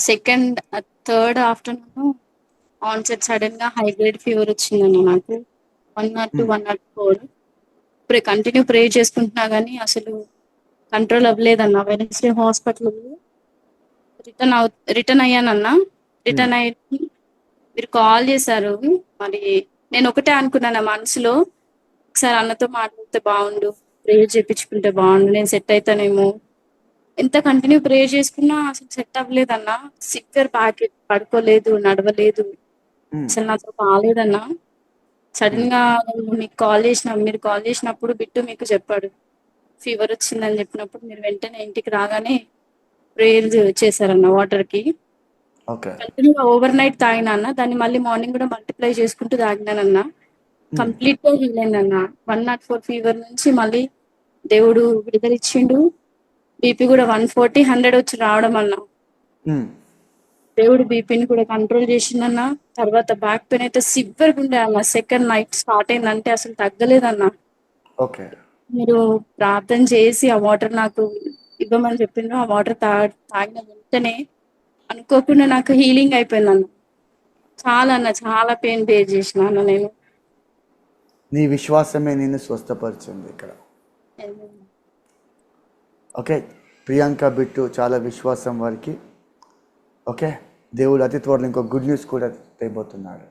Second, third afternoon onset సడెన్‌గా high grade fever వచ్చిందన్న నాకు. 102, 104. కంటిన్యూ ప్రే చేసుకుంటున్నా గానీ అసలు కంట్రోల్ అవ్వలేదన్న. వెడ్నెస్‌డే హాస్పిటల్‌లో రిటర్న్ అయ్యానన్న. రిటర్న్ అయ్యి మీరు కాల్ చేశారు. మరి నేను ఒకటే అనుకున్నాను మనసులో, ఒకసారి అన్నతో మాట్లాడితే బాగుండు, ప్రేయర్ చేపించుకుంటే బాగుండు, నేను సెట్ అవుతానేమో. ఎంత కంటిన్యూ ప్రేయర్ చేసుకున్నా అసలు సెట్ అవ్వలేదన్న. సిక్కర్ బ్యాక్, పడుకోలేదు, నడవలేదు, అసలు నాతో కాలేదన్న. సడన్ గా మీకు కాల్ చేసిన, మీరు కాల్ చేసినప్పుడు బిట్టు మీకు చెప్పాడు ఫీవర్ వచ్చిందని చెప్పినప్పుడు మీరు వెంటనే ఇంటికి రాగానే ప్రేయర్ చేశారన్న వాటర్ కి. ఓకే. కంటిన్యూగా ఓవర్ నైట్ తాగినా అన్న, దాన్ని మళ్ళీ మార్నింగ్ కూడా మల్టిప్లై చేసుకుంటూ తాగినానన్న. కంప్లీట్ గా హీల్ అయిందన్న. 104 ఫీవర్ నుంచి మళ్ళీ దేవుడు విడుదల ఇచ్చిండు. బీపీ కూడా 140, 100 వచ్చి రావడం అన్న. దేవుడు బీపీని కూడా కంట్రోల్ చేసిండన్న. తర్వాత బ్యాక్ పెయిన్ అయితే సివియర్ గా ఉండే అన్న. సెకండ్ నైట్ స్టార్ట్ అయిందంటే అసలు తగ్గలేదన్న. ఓకే. మీరు ప్రార్థన చేసి ఆ వాటర్ నాకు ఇవ్వమని చెప్పిండ్రు. ఆ వాటర్ తాగిన వెంటనే అనుకోకుండా నాకు హీలింగ్ అయిపోయింది అన్న. చాలా అన్న, చాలా పెయిన్ బేర్ చేసిన అన్న నేను. నీ విశ్వాసమే నిన్ను స్వస్థపరిచింది ఇక్కడ. ఓకే. ప్రియాంక బిట్టు చాలా విశ్వాసం వారికి. ఓకే. దేవుడు అతి త్వరలో ఇంకో గుడ్ న్యూస్ కూడా తేబోతున్నాడు.